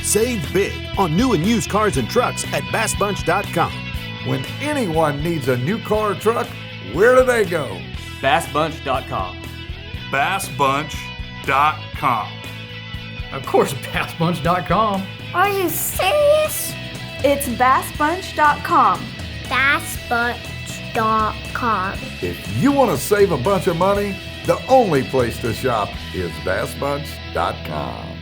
Save big on new and used cars and trucks at BassBunch.com. When anyone needs a new car or truck, where do they go? BassBunch.com. BassBunch.com. Of course, BassBunch.com. Are you serious? It's BassBunch.com. BassBunch.com. If you want to save a bunch of money, the only place to shop is BassBunch.com.